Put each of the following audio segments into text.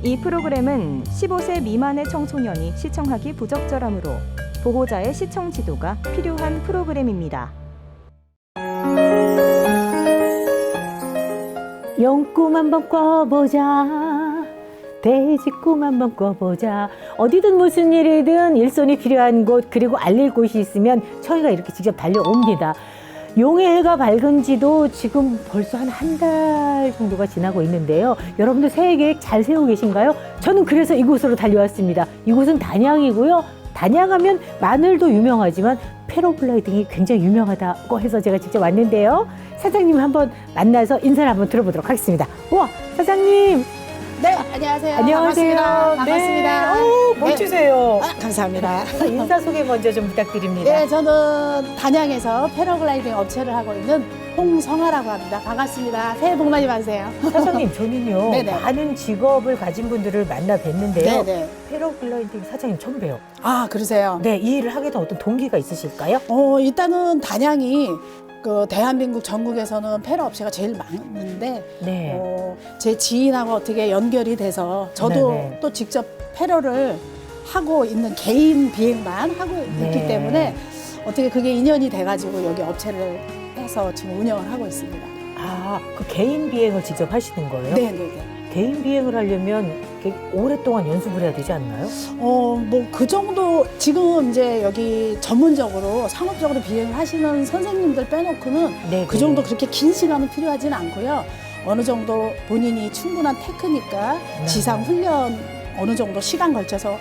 이 프로그램은 15세 미만의 청소년이 시청하기 부적절하므로 보호자의 시청 지도가 필요한 프로그램입니다. 용꿈 한번 꿔보자. 돼지꿈 한번 꿔보자. 어디든 무슨 일이든 일손이 필요한 곳 그리고 알릴 곳이 있으면 저희가 이렇게 직접 달려옵니다. 용의 해가 밝은 지도 지금 벌써 한 달 정도가 지나고 있는데요. 여러분들 새해 계획 잘 세우고 계신가요? 저는 그래서 이곳으로 달려왔습니다. 이곳은 단양이고요. 단양하면 마늘도 유명하지만 패러글라이딩이 굉장히 유명하다고 해서 제가 직접 왔는데요. 사장님 한번 만나서 인사를 한번 들어보도록 하겠습니다. 우와, 사장님. 네, 안녕하세요. 안녕하세요. 반갑습니다. 네. 멋지세요. 감사합니다. 인사 소개 먼저 좀 부탁드립니다. 네, 저는 단양에서 패러글라이딩 업체를 하고 있는 홍성아라고 합니다. 반갑습니다. 새해 복 많이 받으세요. 사장님, 저는요, 네네. 많은 직업을 가진 분들을 만나 뵀는데요. 네네. 패러글라이딩 사장님 처음 봬요. 아, 그러세요? 네, 이 일을 하게 된 어떤 동기가 있으실까요? 일단은 단양이 대한민국 전국에서는 패러 업체가 제일 많은데 네. 제 지인하고 어떻게 연결이 돼서 저도 네네. 또 직접 패러를 하고 있는 개인 비행만 하고 네. 있기 때문에 어떻게 그게 인연이 돼가지고 여기 업체를 해서 지금 운영을 하고 있습니다. 아, 그 개인 비행을 직접 하시는 거예요? 네네네. 개인 비행을 하려면 이렇게 오랫동안 연습을 해야 되지 않나요? 그 정도, 지금 이제 여기 전문적으로, 상업적으로 비행을 하시는 선생님들 빼놓고는 네, 그 정도 그렇게 긴 시간은 필요하진 않고요. 어느 정도 본인이 충분한 테크닉과 네. 지상 훈련 어느 정도 시간 걸쳐서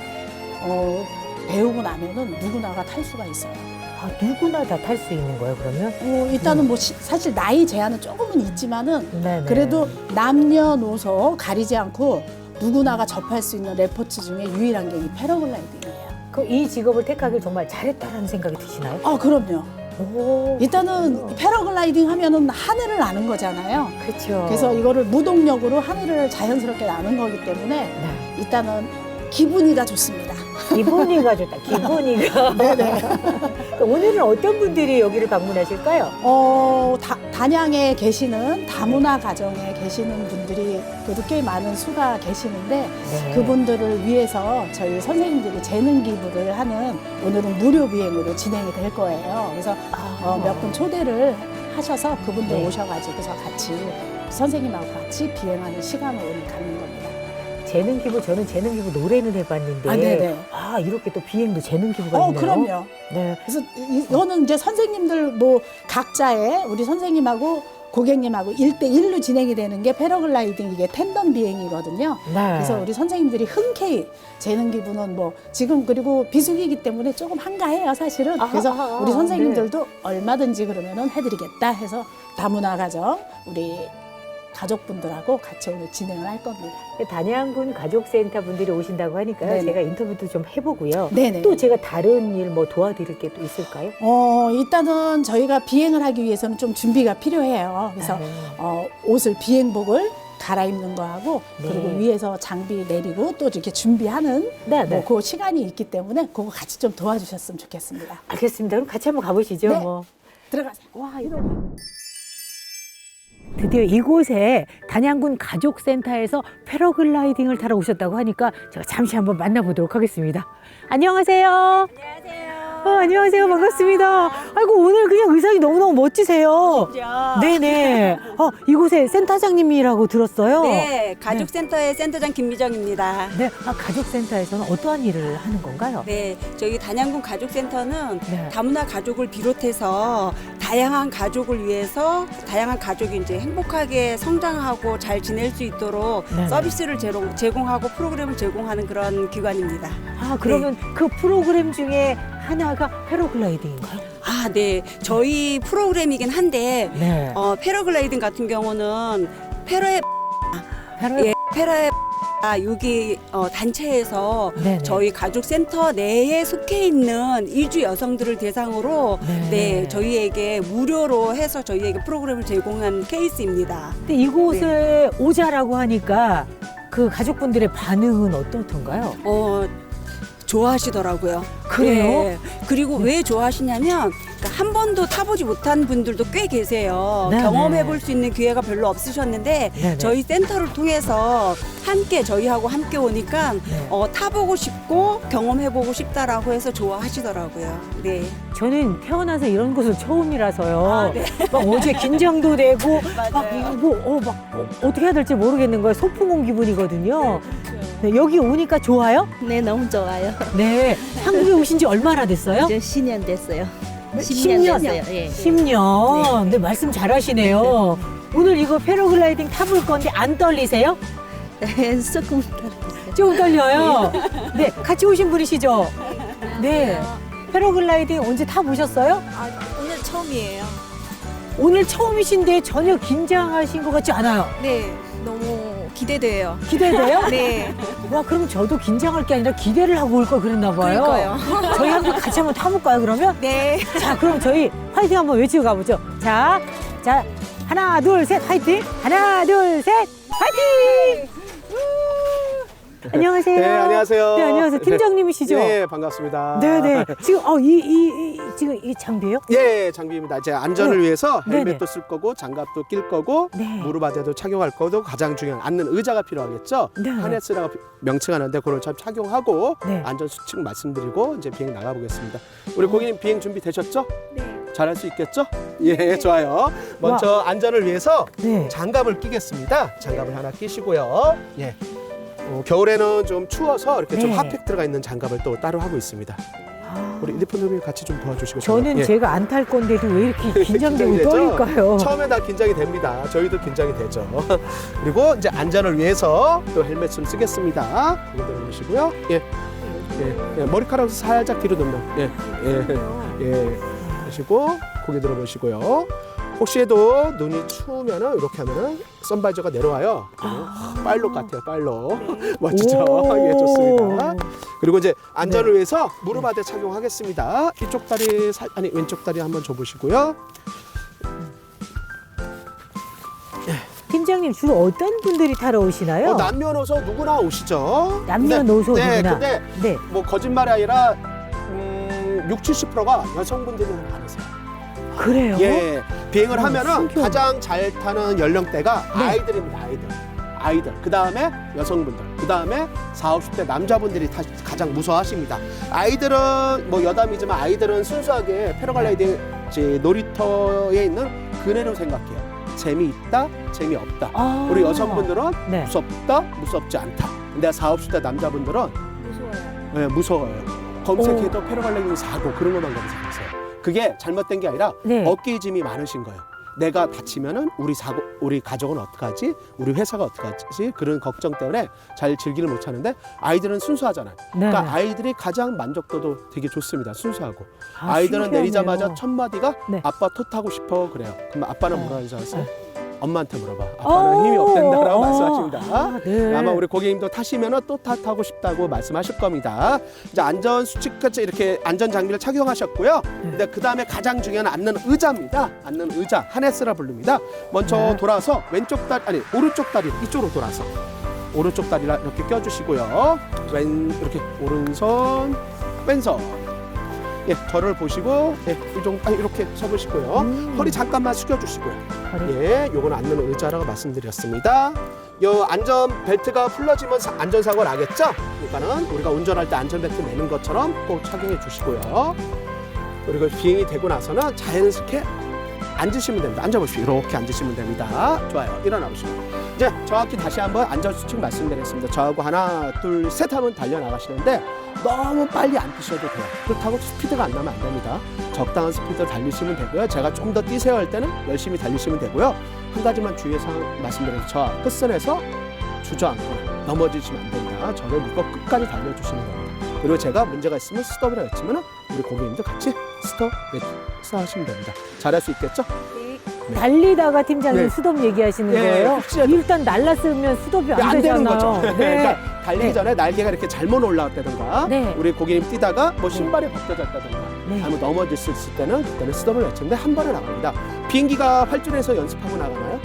배우고 나면은 누구나가 탈 수가 있어요. 아, 누구나 다 탈 수 있는 거예요, 그러면? 일단은 사실 나이 제한은 조금은 있지만은 네네. 그래도 남녀노소 가리지 않고 누구나가 접할 수 있는 레포츠 중에 유일한 게 이 패러글라이딩이에요. 이 직업을 택하길 정말 잘했다라는 생각이 드시나요? 그럼요. 오, 일단은 패러글라이딩 하면은 하늘을 나는 거잖아요. 그렇죠. 그래서 이거를 무동력으로 하늘을 자연스럽게 나는 거기 때문에 네. 일단은 기분이가 좋습니다. 기분이가 좋다. 기분이가. 네네. 오늘은 어떤 분들이 여기를 방문하실까요? 단양에 계시는 다문화 가정에 계시는 분들이 그래도 꽤 많은 수가 계시는데 네. 그분들을 위해서 저희 선생님들이 재능 기부를 하는 오늘은 무료 비행으로 진행이 될 거예요. 그래서 몇 분 초대를 하셔서 그분들 네. 오셔가지고서 같이 선생님하고 같이 비행하는 시간을 오늘 갖는 겁니다. 재능 기부, 저는 재능 기부 노래는 해봤는데 네네. 이렇게 또 비행도 재능 기부가 있네요. 그럼요. 네. 그래서 이거는 이제 선생님들 각자의 우리 선생님하고 고객님하고 1대1로 진행이 되는 게 패러글라이딩 이게 텐덤 비행이거든요. 네. 그래서 우리 선생님들이 흔쾌히 재능 기부는 지금 그리고 비수기이기 때문에 조금 한가해요, 사실은. 그래서 우리 선생님들도 얼마든지 그러면은 해드리겠다 해서 다문화 가정 우리 가족분들하고 같이 오늘 진행을 할 겁니다. 단양군 가족센터 분들이 오신다고 하니까요. 네네. 제가 인터뷰도 좀 해보고요. 네네. 또 제가 다른 일 도와드릴 게 또 있을까요? 일단은 저희가 비행을 하기 위해서는 좀 준비가 필요해요. 그래서 옷을 비행복을 갈아입는 거하고 네. 그리고 위에서 장비 내리고 또 이렇게 준비하는 네. 그 시간이 있기 때문에 그거 같이 좀 도와주셨으면 좋겠습니다. 알겠습니다. 그럼 같이 한번 가보시죠. 네. 뭐. 들어가세요. 와, 이런. 드디어 이곳에 단양군 가족센터에서 패러글라이딩을 타러 오셨다고 하니까 제가 잠시 한번 만나보도록 하겠습니다. 안녕하세요. 안녕하세요. 안녕하세요. 반갑습니다. 아이고, 오늘 그냥 의상이 너무너무 멋지세요. 네네. 이곳에 센터장님이라고 들었어요. 네, 가족센터의 센터장 김미정입니다. 네. 가족센터에서는 어떠한 일을 하는 건가요? 네, 저희 단양군 가족센터는 네. 다문화 가족을 비롯해서 다양한 가족을 위해서 다양한 가족이 이제 행복하게 성장하고 잘 지낼 수 있도록 네네. 서비스를 제공하고 프로그램을 제공하는 그런 기관입니다. 그러면 그 프로그램 중에 하나가 패러글라이딩인가요? 네, 저희 프로그램이긴 한데 네. 패러글라이딩 같은 경우는 패러의 여기 단체에서 네네. 저희 가족센터 내에 속해 있는 이주 여성들을 대상으로 네, 저희에게 무료로 해서 저희에게 프로그램을 제공한 케이스입니다. 근데 이곳에 오자라고 하니까 그 가족분들의 반응은 어떻던가요? 좋아하시더라고요. 그래요? 네. 그리고 왜 좋아하시냐면 한 번도 타보지 못한 분들도 꽤 계세요. 네, 경험해볼 수 있는 기회가 별로 없으셨는데 네. 저희 센터를 통해서 함께 저희하고 함께 오니까 네. 타보고 싶고 경험해보고 싶다라고 해서 좋아하시더라고요. 네. 저는 태어나서 이런 곳은 처음이라서요. 막 어제 긴장도 되고 막 어떻게 해야 될지 모르겠는 거예요. 소풍 온 기분이거든요. 네, 여기 오니까 좋아요? 네, 너무 좋아요. 네. 한국에 오신 지 얼마나 됐어요? 이제 10년 됐어요. 10년 됐어요. 예. 10년. 네, 말씀 잘하시네요. 오늘 이거 패러글라이딩 타볼 건데 안 떨리세요? 네, 조금 떨었어요. 좀 떨려요. 네, 같이 오신 분이시죠? 네. 패러글라이딩 언제 타보셨어요? 오늘 처음이에요. 오늘 처음이신데 전혀 긴장하신 것 같지 않아요. 네, 너무 기대돼요. 기대돼요? 네, 와, 그럼 저도 긴장할 게 아니라 기대를 하고 올 걸 그랬나 봐요. 그러니까요. 저희 한번 같이 한번 타볼까요, 그러면? 네. 자, 그럼 저희 화이팅 한번 외치고 가보죠. 자, 하나, 둘, 셋, 화이팅! 하나, 둘, 셋, 화이팅! 안녕하세요. 네, 안녕하세요. 네, 안녕하세요. 팀장님이시죠? 네, 반갑습니다. 네네. 지금, 지금 이 장비예요? 예, 장비입니다. 제 안전을 위해서 네네. 헬멧도 쓸 거고, 장갑도 낄 거고, 네. 무릎 아래도 착용할 거고, 가장 중요한 앉는 의자가 필요하겠죠? 네. 하네스라고 명칭하는데, 그걸 참 착용하고, 네. 안전 수칙 말씀드리고, 이제 비행 나가보겠습니다. 우리 고객님 비행 준비 되셨죠? 네. 잘할 수 있겠죠? 예, 좋아요. 먼저 안전을 위해서 네. 장갑을 끼겠습니다. 장갑을 하나 끼시고요. 예. 겨울에는 좀 추워서 이렇게 좀 네. 핫팩 들어가 있는 장갑을 또 따로 하고 있습니다. 우리 인디폰님이 같이 좀 도와주시고. 저는 예. 제가 안 탈 건데도 왜 이렇게 긴장되고 긴장이 되죠? 떨릴까요? 처음에 다 긴장이 됩니다. 저희도 긴장이 되죠. 그리고 이제 안전을 위해서 또 헬멧을 쓰겠습니다. 고개 들어보시고요. 예. 예. 머리카락을 살짝 뒤로 넘는. 예. 예. 하시고 고개 들어보시고요. 혹시라도 눈이 추우면은 이렇게 하면은 선바이저가 내려와요. 빨로 같아요, 빨로. 멋지죠? 예, 좋습니다. 그리고 이제 안전을 위해서 무릎 아래 착용하겠습니다. 이쪽 다리, 아니 왼쪽 다리 한번 줘보시고요. 팀장님 주로 어떤 분들이 타러 오시나요? 남녀노소 누구나 오시죠. 남녀노소 네, 누구나. 근데 네. 뭐 거짓말이 아니라 60, 70%가 여성분들이 많으세요. 그래요? 예, 비행을 하면은 신기하네. 가장 잘 타는 연령대가 네. 아이들입니다. 아이들. 그 다음에 여성분들. 그 다음에 40, 50대 남자분들이 가장 무서워하십니다. 아이들은 뭐 여담이지만 아이들은 순수하게 패러글라이딩 이제 놀이터에 있는 그네로 생각해요. 재미있다, 재미없다. 아. 우리 여성분들은 네. 무섭다, 무섭지 않다. 근데 40, 50대 남자분들은 무서워요. 네, 무서워요. 검색해도 패러글라이딩 사고 그런 것만 검색하세요. 그게 잘못된 게 아니라 네. 어깨에 짐이 많으신 거예요. 내가 다치면은 우리 가족은 어떡하지? 우리 회사가 어떡하지? 그런 걱정 때문에 잘 즐기를 못 하는데 아이들은 순수하잖아요. 네. 그러니까 아이들이 가장 만족도도 되게 좋습니다. 순수하고. 아, 아이들은 신기하네요. 내리자마자 첫 마디가 네. 아빠 토 타고 싶어 그래요. 그럼 아빠는 뭐라 하는 줄 아세요? 엄마한테 물어봐. 오. 아빠는 힘이 없댄다라고 말씀하십니다. 아, 네. 아마 우리 고객님도 타시면은 또 타고 싶다고 말씀하실 겁니다. 이제 안전 수칙까지 이렇게 안전 장비를 착용하셨고요. 근데 그 다음에 가장 중요한 앉는 의자입니다. 앉는 의자 하네스라 부릅니다. 먼저 네. 돌아서 왼쪽 다리 아니 오른쪽 다리 이쪽으로 돌아서 오른쪽 다리를 이렇게 껴주시고요. 이렇게 오른손 왼손. 예, 저를 보시고 예, 이렇게 서보시고요. 허리 잠깐만 숙여주시고요. 허리. 예, 요건 앉는 의자라고 말씀드렸습니다. 요 안전 벨트가 풀러지면 안전사고 나겠죠? 그러니까는 우리가 운전할 때 안전벨트 매는 것처럼 꼭 착용해 주시고요. 그리고 비행이 되고 나서는 자연스럽게 앉으시면 됩니다. 앉아보시고 이렇게 앉으시면 됩니다. 좋아요. 일어나 보시고 이제 정확히 다시 한번 안전수칙 말씀드리겠습니다. 저하고 하나, 둘, 셋 하면 달려나가시는데 너무 빨리 안 뛰셔도 돼요. 그렇다고 스피드가 안 나면 안 됩니다. 적당한 스피드로 달리시면 되고요. 제가 좀 더 뛰세요 할 때는 열심히 달리시면 되고요. 한 가지만 주의사항 말씀드려서 저 끝선에서 주저앉거나 넘어지시면 안 됩니다. 저를 믿고 끝까지 달려주시면 됩니다. 그리고 제가 문제가 있으면 스톱이라 외치면 우리 고객님도 같이 스톱 하시면 됩니다. 잘할 수 있겠죠? 달리다가 팀장님 네. 수덥 얘기하시는 예, 거예요? 혹시라도- 일단 날랐으면 수덥이 안 안 되는 되잖아요. 거죠. 네. 그러니까 달리기 네. 전에 날개가 이렇게 잘못 올라왔다든가 네. 우리 고객님 뛰다가 뭐 신발이 벗겨졌다든가 네. 잘못 넘어졌을 때는 그때는 스톱을 외쳤는데 한 번에 나갑니다. 비행기가 활주로에서 연습하고 나가나요?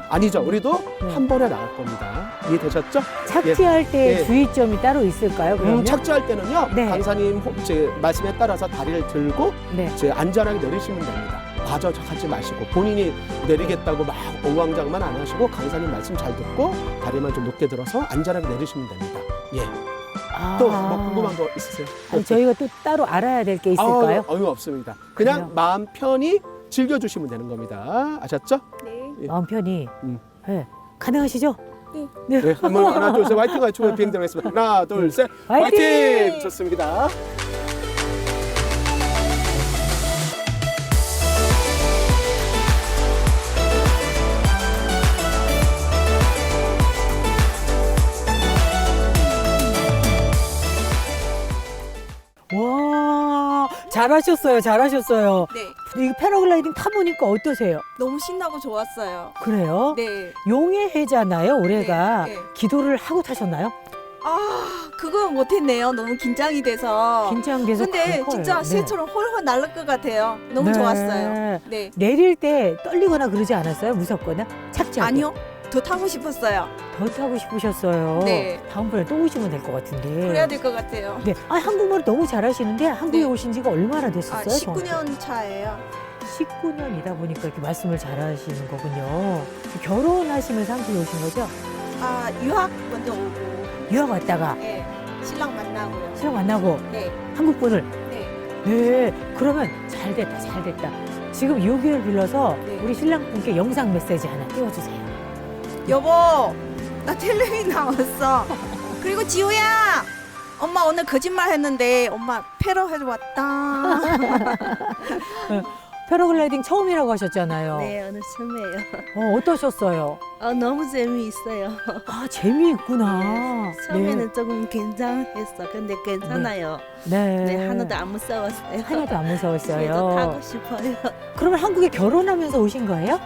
아니죠. 우리도 네. 한 번에 나갈 겁니다. 이해되셨죠? 착지할 때 예. 주의점이 따로 있을까요? 그러면? 착지할 때는요. 네. 강사님 말씀에 따라서 다리를 들고 네. 안전하게 내리시면 됩니다. 과저하지 마시고 본인이 내리겠다고 막 어왕장만 안 하시고 강사님 말씀 잘 듣고 다리만 좀 높게 들어서 안전하게 내리시면 됩니다. 예. 또 뭐 궁금한 거 있으세요? 아니, 저희가 또 따로 알아야 될 게 있을까요? 없습니다. 그냥 그래요? 마음 편히 즐겨주시면 되는 겁니다. 아셨죠? 네. 마음 편히. 음. 네. 가능하시죠? 네. 한번 하나, 둘, 셋, 화이팅 하시고 비행 들어가겠습니다. 하나, 둘, 셋, 화이팅! 화이팅! 좋습니다. 와, 잘하셨어요. 잘하셨어요. 네. 이 패러글라이딩 타보니까 어떠세요? 너무 신나고 좋았어요. 그래요? 네. 용의 해잖아요, 올해가. 네, 네. 기도를 하고 타셨나요? 아, 그거 못했네요. 너무 긴장이 돼서. 긴장돼서 근데 그럴 거예요. 진짜 네. 새처럼 홀홀 날릴 것 같아요. 너무 네. 좋았어요. 네. 내릴 때 떨리거나 그러지 않았어요? 무섭거나? 착지하고? 아니요. 더 타고 싶었어요. 더 타고 싶으셨어요. 네. 다음번에 또 오시면 될 것 같은데. 그래야 될 것 같아요. 네. 아, 한국말 너무 잘하시는데 한국에 네. 오신 지가 얼마나 아, 됐었어요? 19년 차예요. 19년이다 보니까 이렇게 말씀을 잘하시는 거군요. 결혼하시면서 한국에 오신 거죠? 아, 유학 먼저 오고. 유학 왔다가 네. 신랑 만나고요. 신랑 만나고 네. 한국 분을. 네. 네. 그러면 잘 됐다, 잘 됐다. 지금 이 기회를 빌려서 네. 우리 신랑 분께 영상 메시지 하나 띄워주세요. 여보, 나 텔레비 나왔어. 그리고 지호야, 엄마 오늘 거짓말 했는데 엄마 패러 해서 왔다. 패러글라이딩 처음이라고 하셨잖아요. 네, 오늘 처음이에요. 어떠셨어요? 너무 재미있어요. 아, 재미있구나. 처음에는 조금 긴장했어. 근데 괜찮아요. 네. 네, 하나도 안 무서웠어요. 하나도 안 그래도 무서웠어요. 타고 싶어요. 그러면 한국에 결혼하면서 오신 거예요?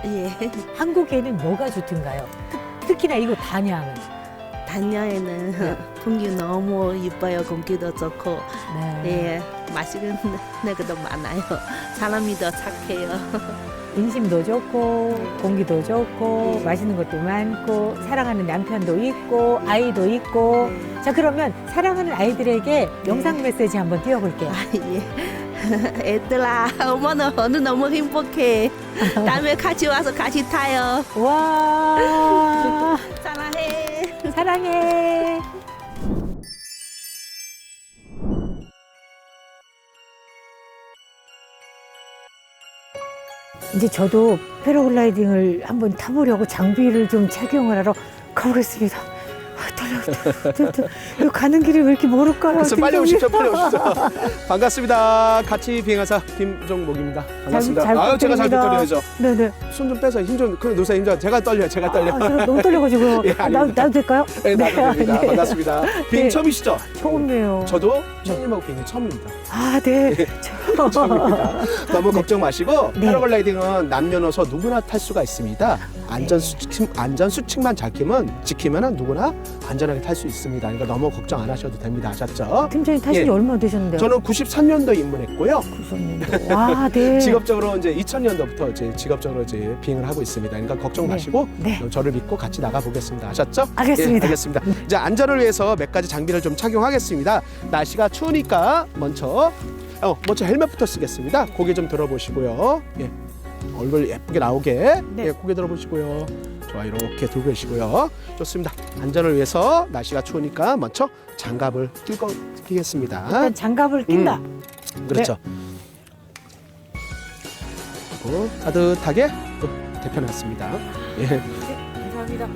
예. 한국에는 뭐가 좋든가요? 특히나 이거 단양은. 단양에는 풍기 너무 이뻐요. 공기도 좋고, 네, 맛있는 것도 많아요. 사람이 더 착해요. 인심도 좋고 공기도 좋고 네. 맛있는 것도 많고 사랑하는 남편도 있고 아이도 있고. 네. 자, 그러면 사랑하는 아이들에게 영상 메시지 한번 띄워볼게요. 예. 애들아, 엄마는 오늘 너무 행복해. 다음에 같이 와서 같이 타요. 와, 사랑해. 사랑해. 이제 저도 패러글라이딩을 한번 타보려고 장비를 좀 착용을 하러 가보겠습니다. 아, 떨려. 이거 가는 길이 왜 이렇게 멀을까요? 그래서 빨리 팀장님? 오십시오, 빨리 오십시오. 반갑습니다. 같이 비행하사 김종목입니다. 반갑습니다. 잘 아유, 제가 잘 부탁드립니다. 떨려야죠. 네네. 손 좀 빼서 힘 좀, 그래, 놓으세요. 힘 좀. 제가 떨려요, 제가 떨려. 아, 제가 너무 떨려가지고요. 예, 아닙니다. 나도 될까요? 네, 나도 됩니다. 네. 반갑습니다. 비행 네. 처음이시죠? 처음이에요. 저도 형님하고 비행이 처음입니다. 아, 네. 처음입니다. 너무 걱정 마시고 네. 패러글라이딩은 남녀노소 누구나 탈 수가 있습니다. 안전 수칙만 지키면 누구나 안전하게 탈 수 있습니다. 그러니까 너무 걱정 안 하셔도 됩니다. 아셨죠? 팀장님 타신 지 예. 얼마나 되셨는데요? 저는 93년도에 입문했고요. 93년도. 와, 네. 직업적으로 이제 2000년도부터 이제 직업적으로 이제 비행을 하고 있습니다. 그러니까 걱정 네. 마시고 네. 저를 믿고 같이 나가 보겠습니다. 아셨죠? 알겠습니다. 예, 알겠습니다. 이제 안전을 위해서 몇 가지 장비를 좀 착용하겠습니다. 날씨가 추우니까 먼저 헬멧부터 쓰겠습니다. 고개 좀 들어보시고요. 예. 얼굴 예쁘게 나오게 네. 예, 고개 들어보시고요. 좋아, 이렇게 들고 계시고요. 좋습니다. 안전을 위해서 날씨가 추우니까 먼저 장갑을 끼겠습니다. 일단 장갑을 낀다. 그렇죠. 그리고 따뜻하게 또 데펴놨습니다. 예. 감사합니다.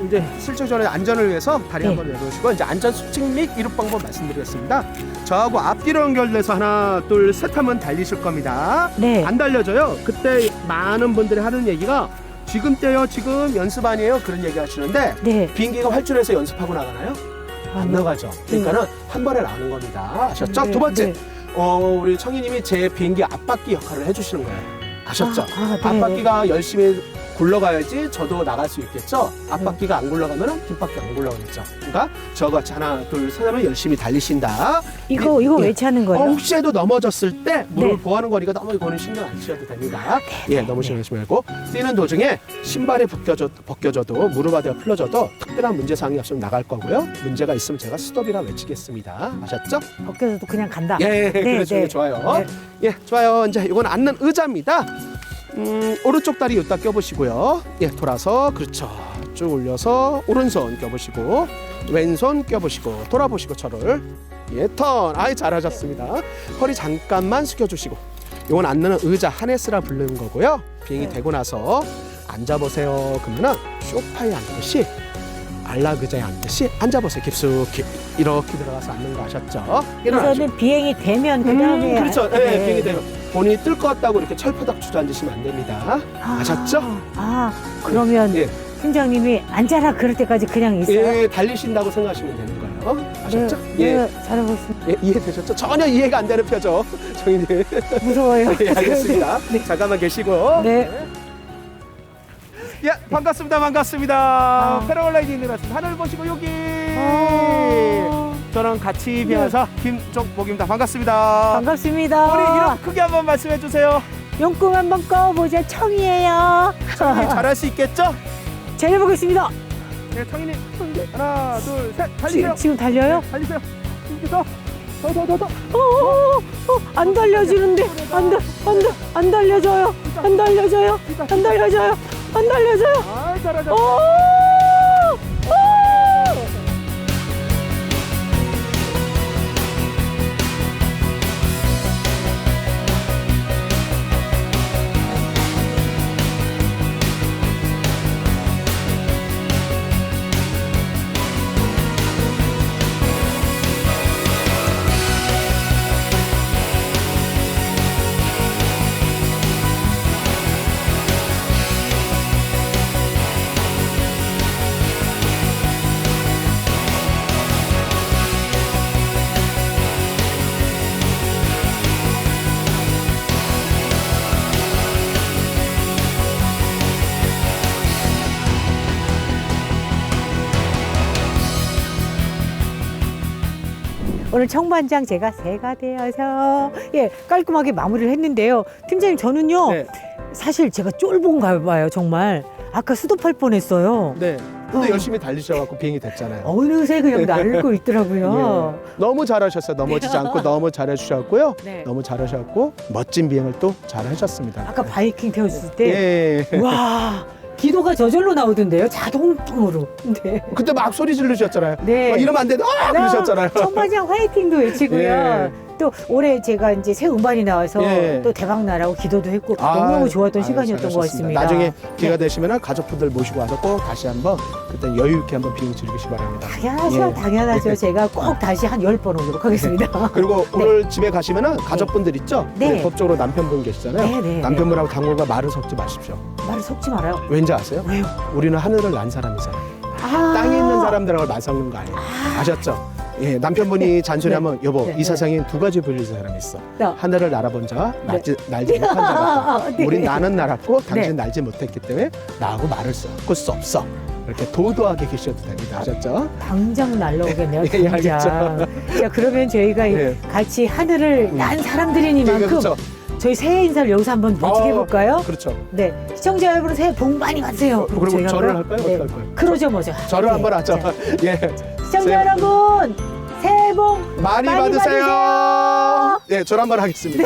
이제 실제 전에 안전을 위해서 다리 네. 한번 내려오시고 이제 안전 수칙 및 이륙 방법 말씀드리겠습니다. 저하고 앞뒤로 연결돼서 하나, 둘, 셋 하면 달리실 겁니다. 네. 안 달려져요. 그때 많은 분들이 하는 얘기가 지금 때요, 지금 연습 아니에요, 그런 얘기 하시는데 네. 비행기가 활주로에서 연습하고 나가나요? 안 나가죠. 그러니까는 한 번에 나오는 겁니다. 아셨죠? 네, 두 번째, 네. 우리 청희님이 제 비행기 앞바퀴 역할을 해주시는 거예요. 아셨죠? 네. 앞바퀴가 열심히 굴러가야지 저도 나갈 수 있겠죠. 앞바퀴가 안 굴러가면 뒷바퀴 안 굴러가겠죠. 그러니까 저거 하나 둘 셋 하면 열심히 달리신다. 이거 왜 차는 거예요? 혹시라도 넘어졌을 때 무릎을 네. 보호하는 거니까 너무 이거는 신경 안 쓰셔도 됩니다. 너무 신경 쓰지 말고 뛰는 도중에 신발이 벗겨져도 무릎 아래가 풀러져도 특별한 문제사항이 없으면 나갈 거고요. 문제가 있으면 제가 스톱이라 외치겠습니다. 아셨죠? 벗겨서도 그냥 간다. 예, 그러시는 게 좋아요. 예, 좋아요. 이제 이건 앉는 의자입니다. 오른쪽 다리 여기다 껴보시고요. 예, 돌아서 그렇죠. 쭉 올려서 오른손 껴보시고 왼손 껴보시고 돌아보시고 저를 턴. 아이 잘하셨습니다. 허리 잠깐만 숙여주시고 이건 앉는 의자 하네스라 부르는 거고요. 비행이 되고 나서 앉아보세요. 그러면은 소파에 앉듯이 안락 의자에 앉듯이 앉아보세요. 깊숙이 이렇게 들어가서 앉는 거 아셨죠? 그래서는 비행이 되면 그 다음에 그렇죠. 네, 비행이 되면 본인이 뜰 것 같다고 이렇게 철퍼덕 주저앉으시면 안 됩니다. 아셨죠? 그러면 예. 팀장님이 앉아라 그럴 때까지 그냥 있어요? 예, 달리신다고 생각하시면 되는 거예요. 아셨죠? 네, 잘하고 있습니다. 예, 이해되셨죠? 전혀 이해가 안 되는 표정. 정인님. 무서워요. 예, 알겠습니다. 잠깐만 계시고. 네. 예, 반갑습니다. 반갑습니다. 패러글라이딩 일어났습니다. 하늘 보시고 여기. 저랑 같이 비행해서 김종복입니다. 반갑습니다. 반갑습니다. 우리 이름 크게 한번 말씀해 주세요. 용꿈 한번 꺼보자. 청이에요. 청이 잘할 수 있겠죠? 잘 해보겠습니다. 네, 청이님. 하나, 둘, 셋. 달리세요. 지금 달려요? 달리세요. 여기서 더. 안 달려주는데 안 달려줘요. 안 달려줘요. 안 달려줘요. 안 달려줘요. 아, 잘하죠. 오늘 청반장 제가 새가 되어서 깔끔하게 마무리를 했는데요. 팀장님 저는요 네. 사실 제가 쫄본가 봐요 정말. 아까 수도할 뻔했어요. 네. 근데 열심히 달리셔갖고 비행이 됐잖아요. 어느새 그냥 날고 있더라고요. 예. 너무 잘하셨어요. 넘어지지 않고 너무 잘해주셨고요. 네. 너무 잘하셨고 멋진 비행을 또 잘하셨습니다. 아까 바이킹 태웠을 때 예. 와 기도가 저절로 나오던데요 자동으로. 네. 그때 막 소리 지르셨잖아요. 네. 이러면 안 된다. 그러셨잖아요. 청반장 화이팅도 외치고요. 예. 또 올해 제가 이제 새 음반이 나와서 예. 또 대박 나라고 기도도 했고 너무너무 좋았던 시간이었던 것 같습니다. 나중에 기회가 되시면 가족분들 모시고 와서 꼭 다시 한번 그때 여유 있게 한번 비행 즐기시 바랍니다. 당연하죠, 예. 당연하죠. 제가 꼭 다시 한 10번 오도록 하겠습니다. 그리고 오늘 집에 가시면은 가족분들 있죠? 네. 우리 법적으로 남편분 계시잖아요. 네, 네, 남편분하고 당분간 말을 섞지 마십시오. 말을 섞지 말아요. 왠지 아세요? 왜요? 우리는 하늘을 난 사람이잖아요. 땅에 있는 사람들하고 말 섞는 거 아니에요. 아셨죠? 예, 남편분이 잔소리하면 여보 네, 이 세상에 두 가지 분류의 사람이 있어. 네. 하늘을 날아본 자와 날지 못한 자가. 네. 우린 나는 날았고 당신 네. 날지 못했기 때문에 나하고 말을 섞을 수 없어. 이렇게 도도하게 계셔도 됩니다. 아셨죠? 당장 날라오겠네요. 예, 당장. 자, 그러면 저희가 예. 같이 하늘을 난 사람들이니만큼 그렇죠. 저희 새해 인사를 여기서 한번 멋지게 해볼까요? 그렇죠. 네, 시청자 여러분 새해 복 많이 받으세요. 그리고 저희가 절을 그럼- 할까요? 네. 어떻게 할 거예요? 그러죠, 뭐죠. 절을 네. 한번 하죠. 자, 예. 시청자 새해 여러분 새해 복 많이 많이 받으세요. 받으세요. 예, 절 한번 하겠습니다.